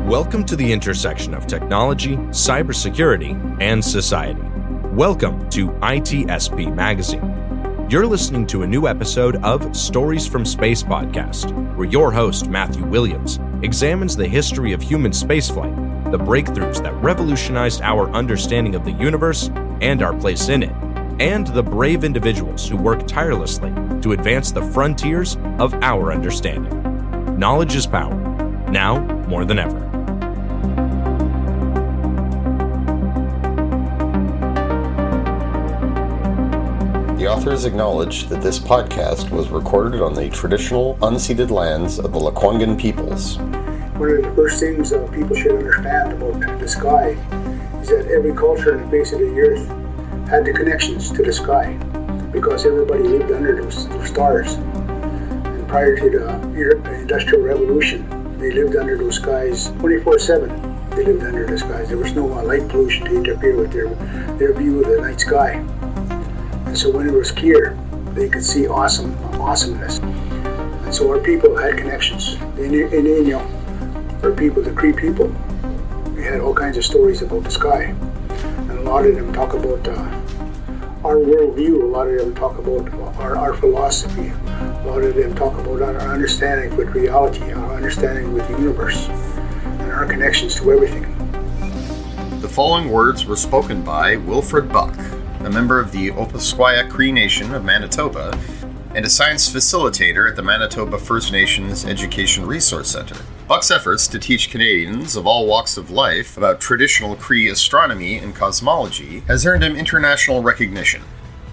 Welcome to the intersection of technology, cybersecurity, and society. Welcome to ITSP Magazine. You're listening to a new episode of Stories from Space podcast, where your host, Matthew Williams, examines the history of human spaceflight, the breakthroughs that revolutionized our understanding of the universe and our place in it, and the brave individuals who work tirelessly to advance the frontiers of our understanding. Knowledge is power, now more than ever. The authors acknowledge that this podcast was recorded on the traditional, unceded lands of the Lekwungen peoples. One of the first things people should understand about the sky is that every culture on the face of the earth had the connections to the sky because everybody lived under those stars. And prior to the Industrial Revolution, they lived under those skies 24/7. They lived under the skies. There was no light pollution to interfere with their view of the night sky. And so when it was clear, they could see awesomeness. And so our people had connections. In Inyo, our people, the Cree people, we had all kinds of stories about the sky. And a lot of them talk about our worldview. A lot of them talk about our philosophy. A lot of them talk about our understanding with reality, our understanding with the universe, and our connections to everything. The following words were spoken by Wilfred Buck, a member of the Opaskwayak Cree Nation of Manitoba, and a science facilitator at the Manitoba First Nations Education Resource Centre. Buck's efforts to teach Canadians of all walks of life about traditional Cree astronomy and cosmology has earned him international recognition.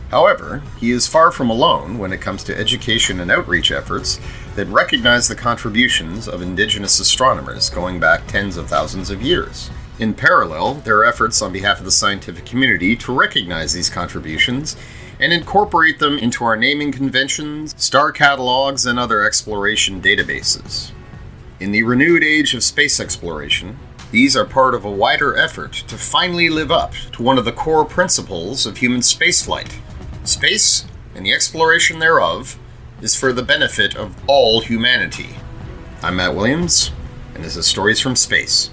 However, he is far from alone when it comes to education and outreach efforts that recognize the contributions of Indigenous astronomers going back tens of thousands of years. In parallel, there are efforts on behalf of the scientific community to recognize these contributions and incorporate them into our naming conventions, star catalogs, and other exploration databases. In the renewed age of space exploration, these are part of a wider effort to finally live up to one of the core principles of human spaceflight. Space, and the exploration thereof, is for the benefit of all humanity. I'm Matt Williams, and this is Stories from Space.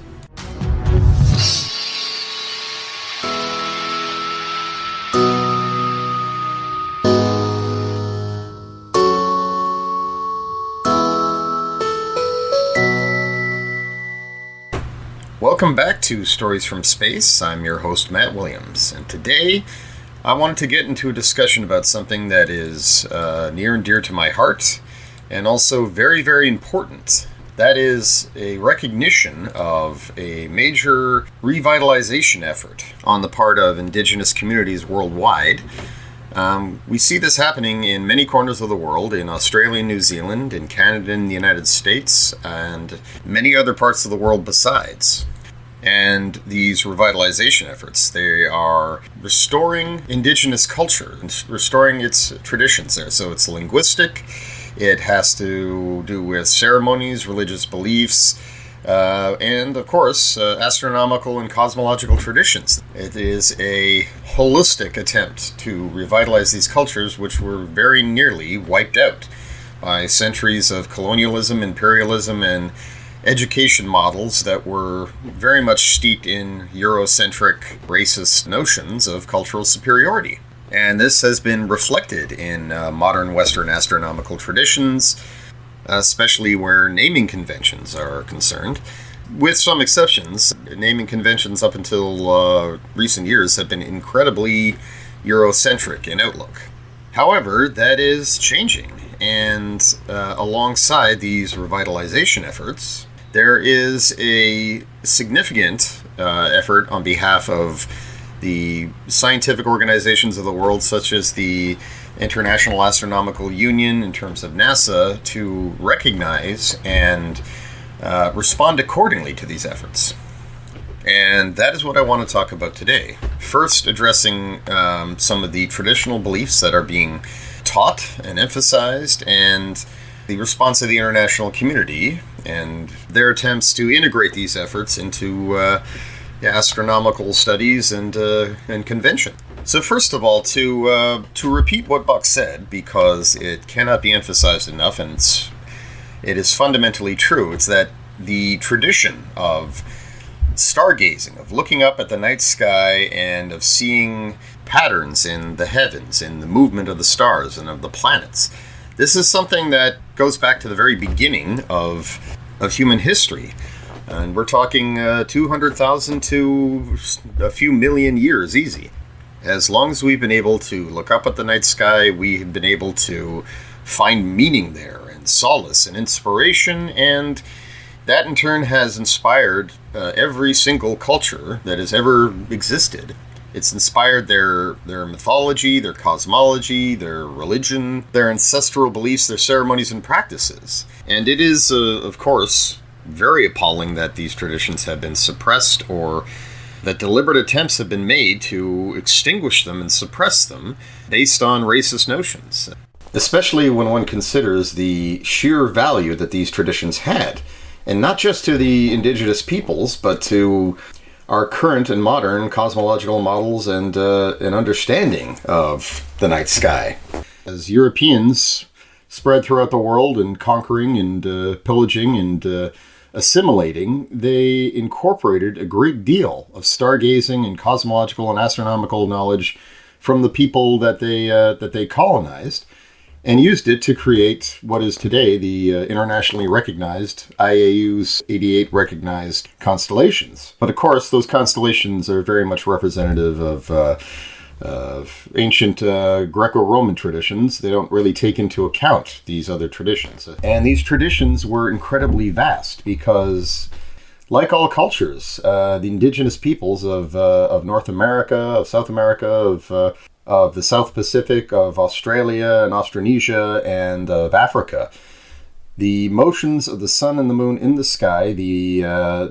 Welcome back to Stories from Space. I'm your host, Matt Williams, and today I wanted to get into a discussion about something that is near and dear to my heart, and also very, very important. That is a recognition of a major revitalization effort on the part of Indigenous communities worldwide. We see this happening in many corners of the world, in Australia, New Zealand, in Canada, and the United States, and many other parts of the world besides. And these revitalization efforts, they are restoring Indigenous culture, and restoring its traditions there. So it's linguistic, it has to do with ceremonies, religious beliefs, and of course, astronomical and cosmological traditions. It is a holistic attempt to revitalize these cultures which were very nearly wiped out by centuries of colonialism, imperialism, and education models that were very much steeped in Eurocentric, racist notions of cultural superiority. And this has been reflected in modern Western astronomical traditions, especially where naming conventions are concerned. With some exceptions, naming conventions up until recent years have been incredibly Eurocentric in outlook. However, that is changing, and alongside these revitalization efforts, there is a significant effort on behalf of the scientific organizations of the world, such as the International Astronomical Union, in terms of NASA, to recognize and respond accordingly to these efforts. And that is what I want to talk about today. First, addressing some of the traditional beliefs that are being taught and emphasized, and the response of the international community and their attempts to integrate these efforts into astronomical studies and convention. So first of all, to repeat what Buck said, because it cannot be emphasized enough, and it is fundamentally true, it's that the tradition of stargazing, of looking up at the night sky and of seeing patterns in the heavens, in the movement of the stars and of the planets. This is something that goes back to the very beginning of human history. And we're talking 200,000 to a few million years easy. As long as we've been able to look up at the night sky, we have been able to find meaning there and solace and inspiration, and that in turn has inspired every single culture that has ever existed. It's inspired their mythology, their cosmology, their religion, their ancestral beliefs, their ceremonies and practices. And it is, of course, very appalling that these traditions have been suppressed, or that deliberate attempts have been made to extinguish them and suppress them based on racist notions. Especially when one considers the sheer value that these traditions had. And not just to the indigenous peoples, but to our current and modern cosmological models and an understanding of the night sky. As Europeans spread throughout the world and conquering and pillaging and assimilating, they incorporated a great deal of stargazing and cosmological and astronomical knowledge from the people that they colonized, and used it to create what is today the internationally recognized IAU's 88 recognized constellations. But of course, those constellations are very much representative of ancient Greco-Roman traditions. They don't really take into account these other traditions. And these traditions were incredibly vast because, like all cultures, the indigenous peoples of North America, of South America, of the South Pacific, of Australia and Australasia, and of Africa, the motions of the sun and the moon in the sky, the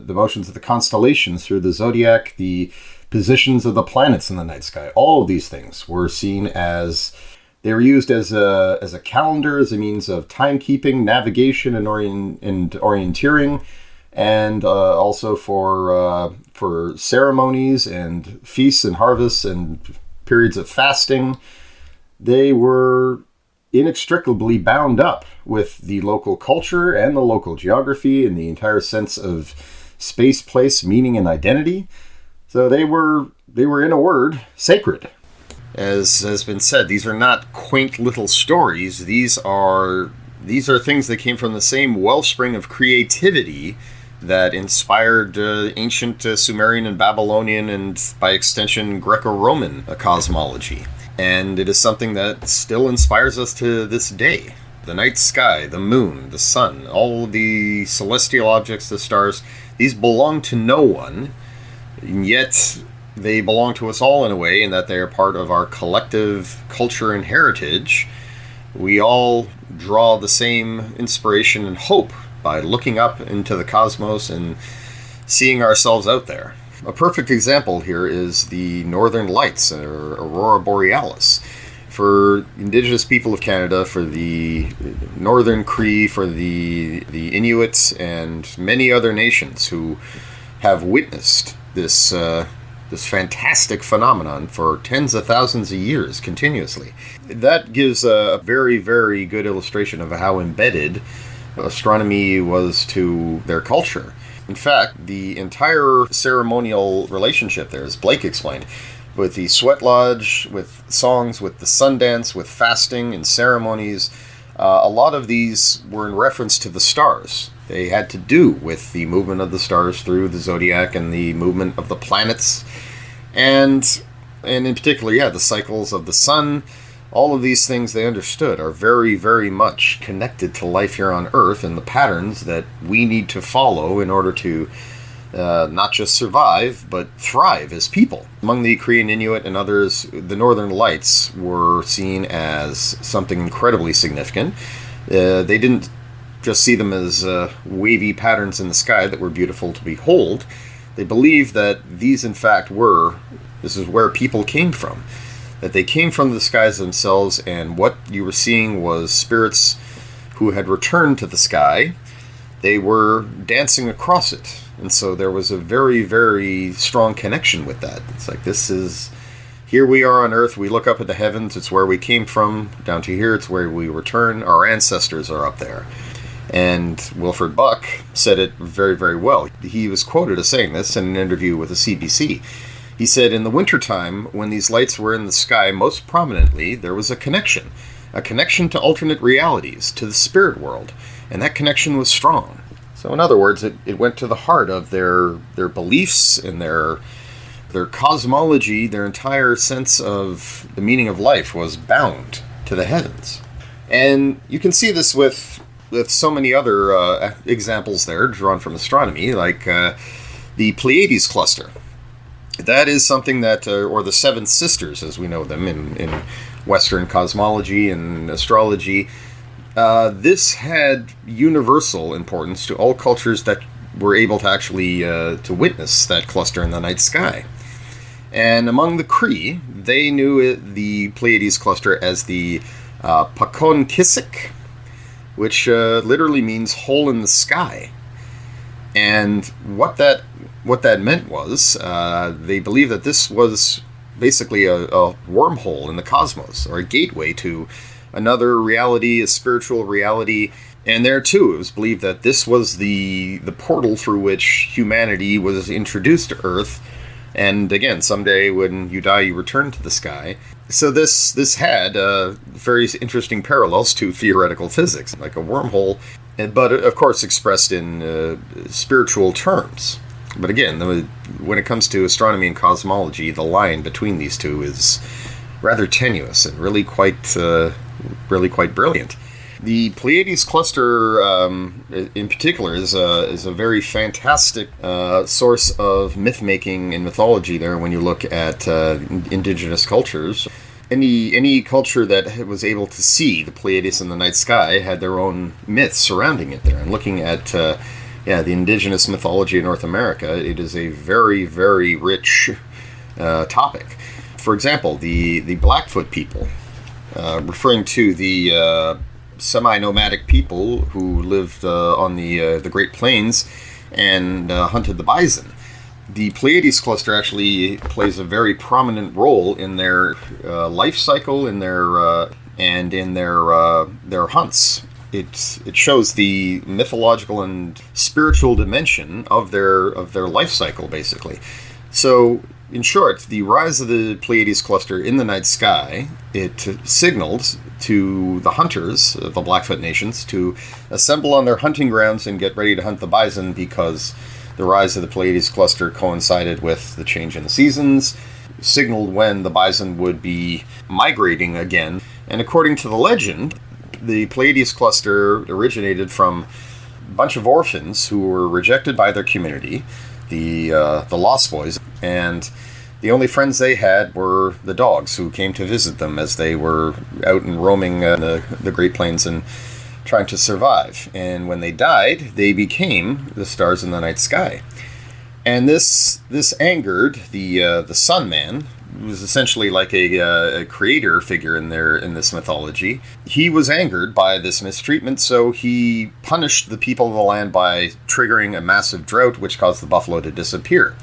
motions of the constellations through the zodiac, the positions of the planets in the night sky, all of these things were seen as, they were used as a calendar, as a means of timekeeping, navigation, and orienteering, and also for ceremonies and feasts and harvests and periods of fasting. They were inextricably bound up with the local culture and the local geography and the entire sense of space, place, meaning, and identity. So they were, in a word, sacred. As has been said, these are not quaint little stories. These are things that came from the same wellspring of creativity that inspired ancient Sumerian and Babylonian, and by extension Greco-Roman cosmology. And it is something that still inspires us to this day. The night sky, the moon, the sun, all the celestial objects, the stars, these belong to no one, and yet they belong to us all in a way, in that they are part of our collective culture and heritage. We all draw the same inspiration and hope by looking up into the cosmos and seeing ourselves out there. A perfect example here is the Northern Lights, or Aurora Borealis. For Indigenous people of Canada, for the Northern Cree, for the Inuit, and many other nations who have witnessed this fantastic phenomenon for tens of thousands of years continuously. That gives a very, very good illustration of how embedded astronomy was to their culture. In fact, the entire ceremonial relationship there, as Blake explained, with the sweat lodge, with songs, with the sun dance, with fasting and ceremonies, a lot of these were in reference to the stars. They had to do with the movement of the stars through the zodiac and the movement of the planets, and in particular, the cycles of the sun. All of these things they understood are very, very much connected to life here on Earth and the patterns that we need to follow in order to not just survive, but thrive as people. Among the Korean Inuit and others, the Northern Lights were seen as something incredibly significant. They didn't just see them as wavy patterns in the sky that were beautiful to behold. They believed that these, in fact, this is where people came from. That they came from the skies themselves, and what you were seeing was spirits who had returned to the sky. They were dancing across it, and so there was a very, very strong connection with that. It's like, here we are on Earth, we look up at the heavens, it's where we came from, down to here, it's where we return, our ancestors are up there. And Wilfred Buck said it very, very well. He was quoted as saying this in an interview with the CBC. He said, in the wintertime, when these lights were in the sky most prominently, there was a connection to alternate realities, to the spirit world, and that connection was strong. So in other words, it went to the heart of their beliefs and their cosmology. Their entire sense of the meaning of life was bound to the heavens. And you can see this with so many other examples there drawn from astronomy, like the Pleiades cluster. That is something that, or the Seven Sisters as we know them in Western cosmology and astrology, this had universal importance to all cultures that were able to actually to witness that cluster in the night sky. And among the Cree, they knew the Pleiades cluster as the Pakon Kisik, which literally means hole in the sky. And what that meant was they believed that this was basically a wormhole in the cosmos, or a gateway to another reality, a spiritual reality. And there too, it was believed that this was the portal through which humanity was introduced to Earth. And again, someday when you die, you return to the sky. So this had very interesting parallels to theoretical physics, like a wormhole, but of course expressed in spiritual terms. But again, when it comes to astronomy and cosmology, the line between these two is rather tenuous and really quite brilliant. The Pleiades cluster, in particular, is a very fantastic source of myth-making and mythology there when you look at indigenous cultures. Any culture that was able to see the Pleiades in the night sky had their own myths surrounding it there. And looking at the indigenous mythology in North America, it is a very, very rich topic. For example, the Blackfoot people, referring to the semi-nomadic people who lived on the Great Plains and hunted the bison. The Pleiades cluster actually plays a very prominent role in their life cycle, in their hunts. It shows the mythological and spiritual dimension of their life cycle, basically. So, in short, the rise of the Pleiades cluster in the night sky, it signaled to the hunters, the Blackfoot nations, to assemble on their hunting grounds and get ready to hunt the bison, because the rise of the Pleiades cluster coincided with the change in the seasons, signaled when the bison would be migrating again. And according to the legend, the Pleiades cluster originated from a bunch of orphans who were rejected by their community, the Lost Boys, and the only friends they had were the dogs who came to visit them as they were out and roaming the Great Plains and trying to survive. And when they died, they became the stars in the night sky. And this angered the Sun Man, who was essentially like a creator figure in this mythology. He was angered by this mistreatment, so he punished the people of the land by triggering a massive drought, which caused the buffalo to disappear.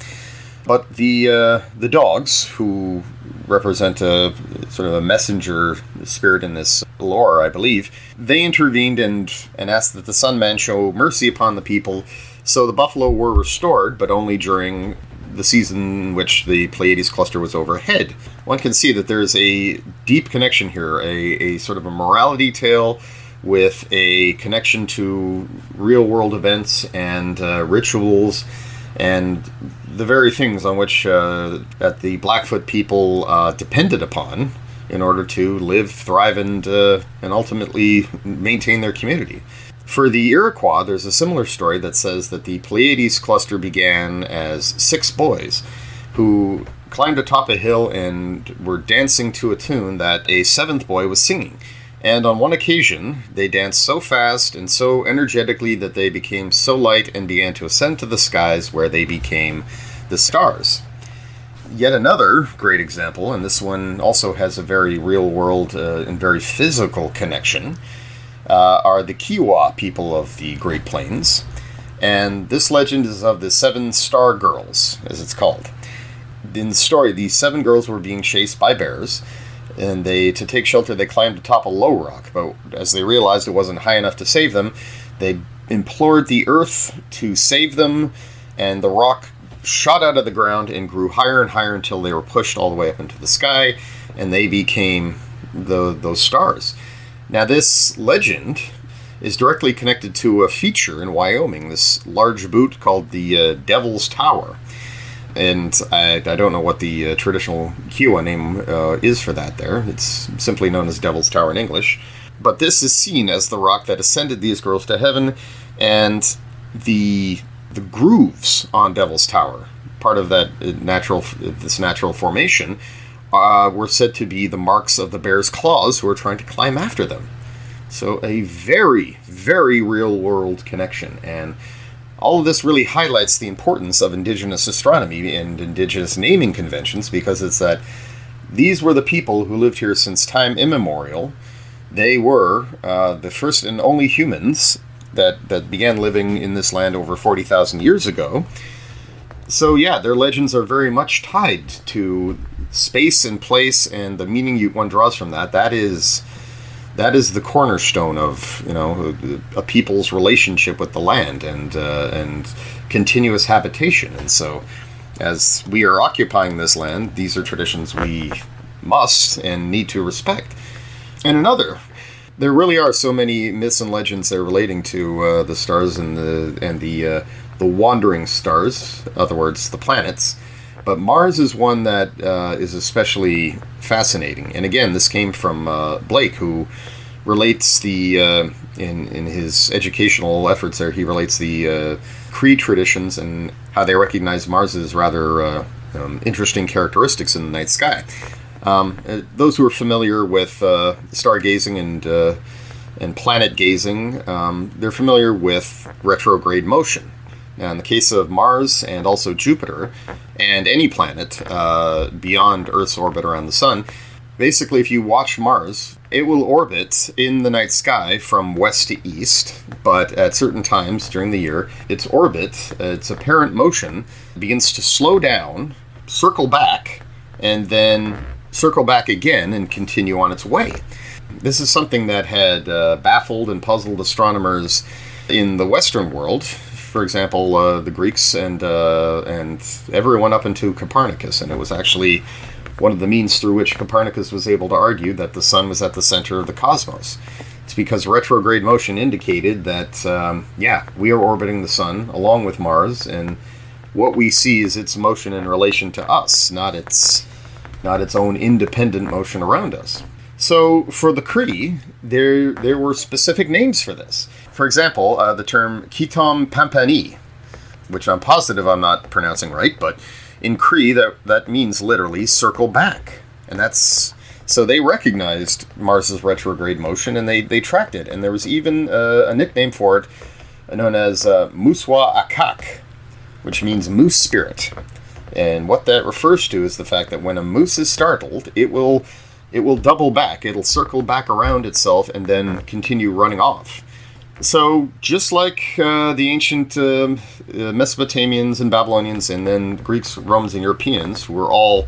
But the dogs, who represent a sort of a messenger spirit in this lore, I believe, they intervened and asked that the Sun Man show mercy upon the people. So the buffalo were restored, but only during the season in which the Pleiades cluster was overhead. One can see that there's a deep connection here, a sort of a morality tale with a connection to real-world events and rituals, and the very things on which that the Blackfoot people depended upon in order to live, thrive, and ultimately maintain their community. For the Iroquois, there's a similar story that says that the Pleiades cluster began as 6 boys who climbed atop a hill and were dancing to a tune that a 7th boy was singing. And on one occasion, they danced so fast and so energetically that they became so light and began to ascend to the skies, where they became the stars. Yet another great example, and this one also has a very real-world and very physical connection, are the Kiowa people of the Great Plains. And this legend is of the 7 star girls, as it's called. In the story, these 7 girls were being chased by bears, and to take shelter, they climbed atop a low rock. But as they realized it wasn't high enough to save them, They implored the earth to save them, and the rock shot out of the ground and grew higher and higher until they were pushed all the way up into the sky, and they became those stars. Now, this legend is directly connected to a feature in Wyoming, this large butte called the Devil's Tower. And I don't know what the traditional Kiowa name is for that there. It's simply known as Devil's Tower in English. But this is seen as the rock that ascended these girls to heaven, and the grooves on Devil's Tower, part of that natural formation, were said to be the marks of the bear's claws who were trying to climb after them. So a very, very real-world connection. And all of this really highlights the importance of Indigenous astronomy and Indigenous naming conventions, because it's that these were the people who lived here since time immemorial. They were the first and only humans that began living in this land over 40,000 years ago. So yeah, their legends are very much tied to space and place, and the meaning one draws from that. That is the cornerstone of a people's relationship with the land and continuous habitation. And so, as we are occupying this land, these are traditions we must and need to respect. And there really are so many myths and legends there relating to the stars and the wandering stars, in other words, the planets. But Mars is one that is especially fascinating. And again, this came from Blake, who relates in his educational efforts there, he relates the Cree traditions and how they recognize Mars's rather interesting characteristics in the night sky. Those who are familiar with stargazing and planet gazing, they're familiar with retrograde motion. Now, in the case of Mars and also Jupiter and any planet beyond Earth's orbit around the Sun, basically, if you watch Mars, it will orbit in the night sky from west to east, but at certain times during the year, its orbit, its apparent motion, begins to slow down, circle back, and then circle back again and continue on its way. This is something that had baffled and puzzled astronomers in the Western world. For example, the Greeks and everyone up into Copernicus, and it was actually one of the means through which Copernicus was able to argue that the sun was at the center of the cosmos. It's because retrograde motion indicated that, we are orbiting the sun along with Mars, and what we see is its motion in relation to us, not its own independent motion around us. So for the Cree, there were specific names for this. For example, the term Kitom Pampani, which I'm positive I'm not pronouncing right, but in Cree that means literally circle back. And so they recognized Mars's retrograde motion and they tracked it. And there was even a nickname for it known as Muswa Akak, which means moose spirit. And what that refers to is the fact that when a moose is startled, it will double back. It'll circle back around itself and then continue running off. So just like the ancient Mesopotamians and Babylonians and then Greeks, Romans, and Europeans were all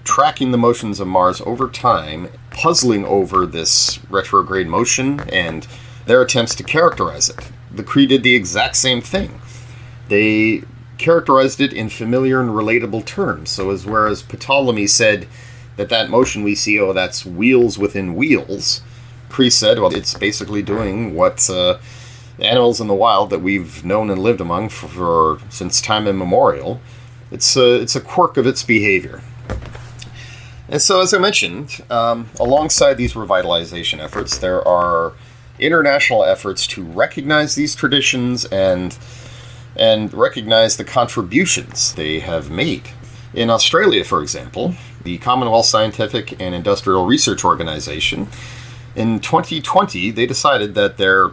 tracking the motions of Mars over time, puzzling over this retrograde motion and their attempts to characterize it. The Cree did the exact same thing. They characterized it in familiar and relatable terms. So whereas Ptolemy said that motion we see, that's wheels within wheels, Cree said, well, it's basically doing what animals in the wild that we've known and lived among for since time immemorial. It's a quirk of its behavior. And so, as I mentioned, alongside these revitalization efforts, there are international efforts to recognize these traditions and recognize the contributions they have made. In Australia, for example, the Commonwealth Scientific and Industrial Research Organization, in 2020, they decided that their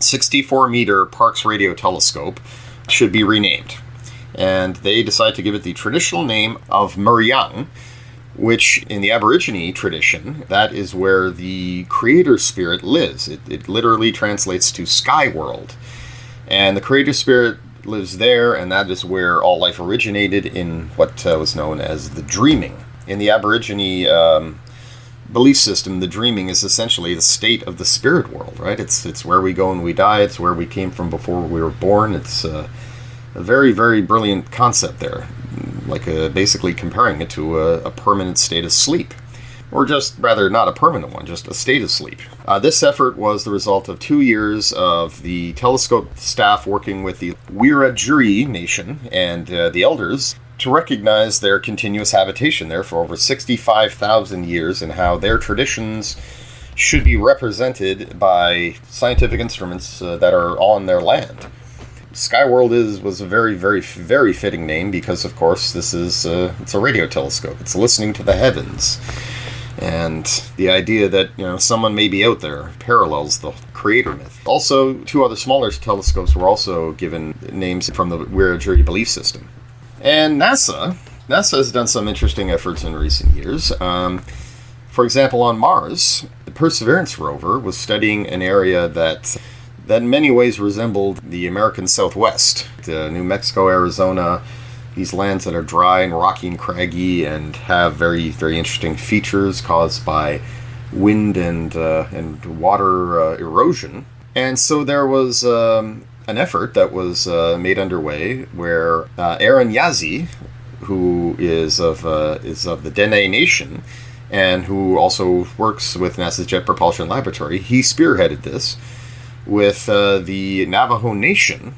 64-meter Parkes radio telescope should be renamed. And they decided to give it the traditional name of Muryang, which in the Aborigine tradition, that is where the creator spirit lives. It literally translates to sky world. And the creator spirit lives there, and that is where all life originated in what was known as the dreaming. In the Aborigine belief system, the dreaming, is essentially the state of the spirit world, right? It's where we go when we die. It's where we came from before we were born. It's a very, very brilliant concept there, like basically comparing it to a permanent state of sleep. Or just, rather, not a permanent one, just a state of sleep. This effort was the result of 2 years of the telescope staff working with the Wiradjuri Nation and the elders to recognize their continuous habitation there for over 65,000 years and how their traditions should be represented by scientific instruments that are on their land. Skyworld was a very, very, very fitting name because, of course, this is it's a radio telescope. It's listening to the heavens. And the idea that, someone may be out there parallels the creator myth. Also, 2 other smaller telescopes were also given names from the Wiradjuri belief system. And NASA has done some interesting efforts in recent years. For example, on Mars, the Perseverance rover was studying an area that in many ways resembled the American Southwest, New Mexico, Arizona, these lands that are dry and rocky and craggy and have very, very interesting features caused by wind and water erosion. And so there was an effort that was made underway where Aaron Yazzie, who is of the Dene Nation and who also works with NASA's Jet Propulsion Laboratory, he spearheaded this with the Navajo Nation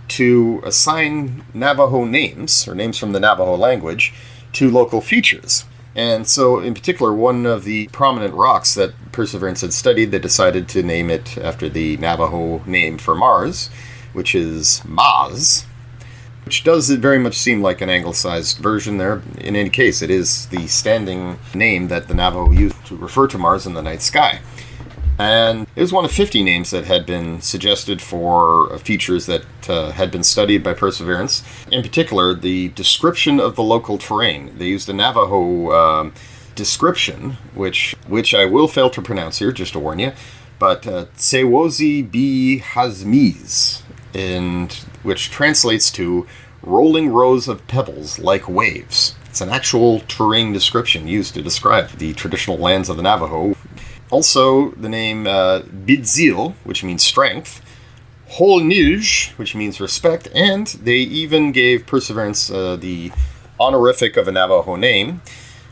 to assign Navajo names, or names from the Navajo language, to local features. And so, in particular, one of the prominent rocks that Perseverance had studied, they decided to name it after the Navajo name for Mars, which is Maz, which does very much seem like an anglicized version there. In any case, it is the standing name that the Navajo used to refer to Mars in the night sky. And it was one of 50 names that had been suggested for features that had been studied by Perseverance. In particular, the description of the local terrain. They used a Navajo description, which I will fail to pronounce here, just to warn you, but Tsewozi B. Hazmiz, and which translates to rolling rows of pebbles like waves. It's an actual terrain description used to describe the traditional lands of the Navajo. Also, the name Bidzil, which means strength, Holnij, which means respect, and they even gave Perseverance the honorific of a Navajo name,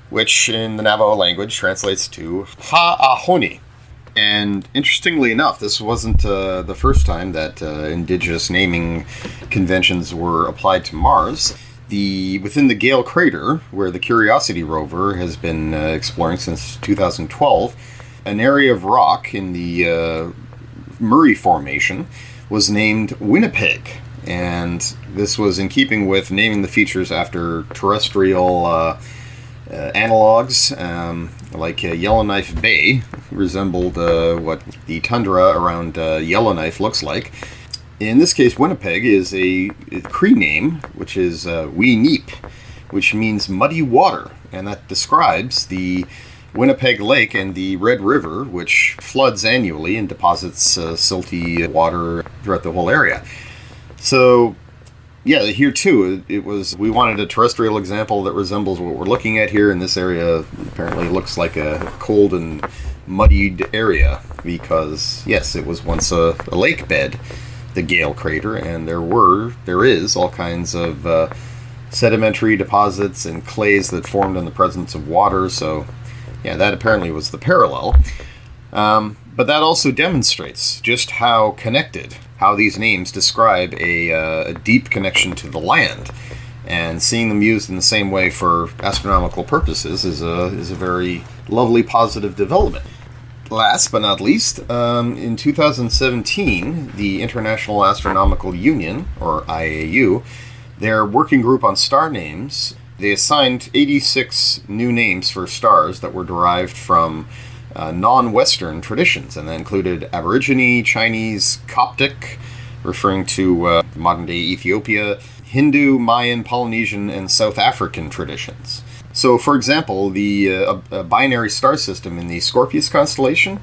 which in the Navajo language translates to Ha'ahoni. And interestingly enough, this wasn't the first time that indigenous naming conventions were applied to Mars. Within the Gale crater, where the Curiosity rover has been exploring since 2012, an area of rock in the Murray Formation was named Winnipeg, and this was in keeping with naming the features after terrestrial analogs, like Yellowknife Bay resembled what the tundra around Yellowknife looks like. In this case, Winnipeg is a Cree name, which is Wee-Neep, which means muddy water, and that describes the Winnipeg Lake and the Red River, which floods annually and deposits silty water throughout the whole area. So, yeah, here too, we wanted a terrestrial example that resembles what we're looking at here, and this area apparently looks like a cold and muddied area because, yes, it was once a lake bed, the Gale crater, and there is all kinds of sedimentary deposits and clays that formed in the presence of water, so yeah, that apparently was the parallel. But that also demonstrates just how connected, how these names describe a deep connection to the land. And seeing them used in the same way for astronomical purposes is a very lovely, positive development. Last but not least, in 2017, the International Astronomical Union, or IAU, their working group on star names, they assigned 86 new names for stars that were derived from non-Western traditions, and that included Aborigine, Chinese, Coptic, referring to modern-day Ethiopia, Hindu, Mayan, Polynesian, and South African traditions. So, for example, the binary star system in the Scorpius constellation,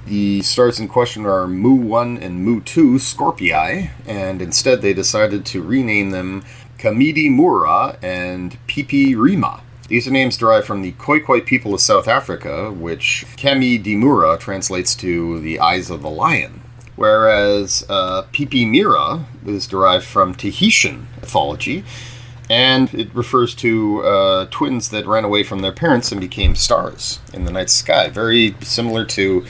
the stars in question are Mu-1 and Mu-2 Scorpii, and instead they decided to rename them Kamidi Mura and Pipi Rima. These are names derived from the Khoikhoi people of South Africa, which Kami Dimura translates to the eyes of the lion, whereas Pipi Mira is derived from Tahitian mythology, and it refers to twins that ran away from their parents and became stars in the night sky, very similar to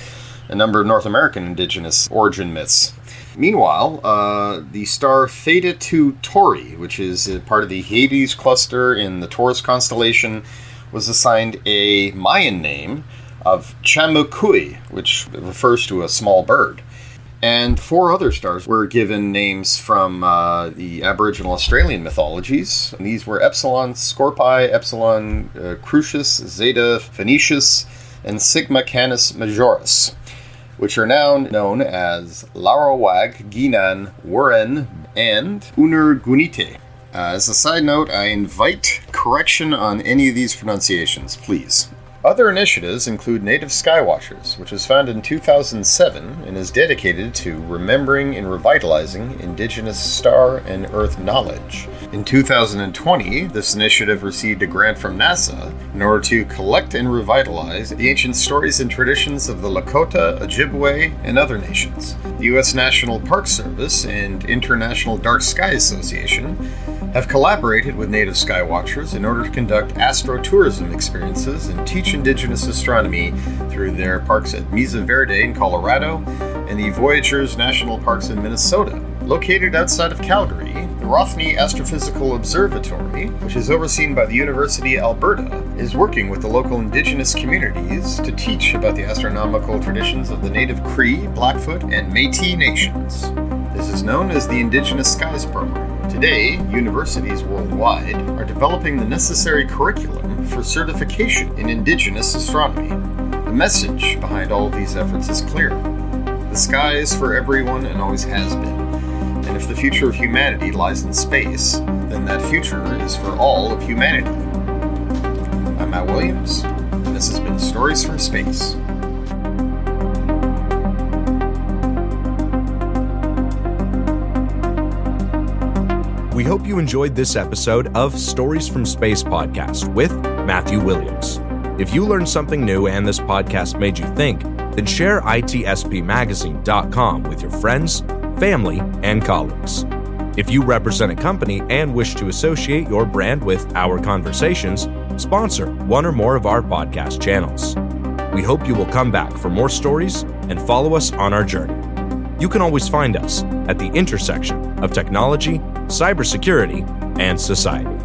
a number of North American indigenous origin myths. Meanwhile, the star Theta 2 Tauri, which is a part of the Hyades cluster in the Taurus constellation, was assigned a Mayan name of Chamukui, which refers to a small bird. And 4 other stars were given names from the Aboriginal Australian mythologies. And these were Epsilon Scorpii, Epsilon Crucius, Zeta Phoenicius, and Sigma Canis Majoris, which are now known as Larawag, Ginan, Wuren, and Unurgunite. As a side note, I invite correction on any of these pronunciations, please. Other initiatives include Native Skywatchers, which was founded in 2007 and is dedicated to remembering and revitalizing Indigenous star and Earth knowledge. In 2020, this initiative received a grant from NASA in order to collect and revitalize the ancient stories and traditions of the Lakota, Ojibwe, and other nations. The U.S. National Park Service and International Dark Sky Association have collaborated with Native Skywatchers in order to conduct astrotourism experiences and teach Indigenous astronomy through their parks at Mesa Verde in Colorado and the Voyageurs National Parks in Minnesota. Located outside of Calgary, the Rothney Astrophysical Observatory, which is overseen by the University of Alberta, is working with the local Indigenous communities to teach about the astronomical traditions of the native Cree, Blackfoot, and Métis nations. This is known as the Indigenous Skies Program. Today, universities worldwide are developing the necessary curriculum for certification in Indigenous astronomy. The message behind all of these efforts is clear. The sky is for everyone and always has been. And if the future of humanity lies in space, then that future is for all of humanity. I'm Matt Williams, and this has been Stories from Space. We hope you enjoyed this episode of Stories from Space podcast with Matthew Williams. If you learned something new and this podcast made you think, then share itspmagazine.com with your friends, family, and colleagues. If you represent a company and wish to associate your brand with our conversations, sponsor one or more of our podcast channels. We hope you will come back for more stories and follow us on our journey. You can always find us at the intersection of technology, cybersecurity, and society.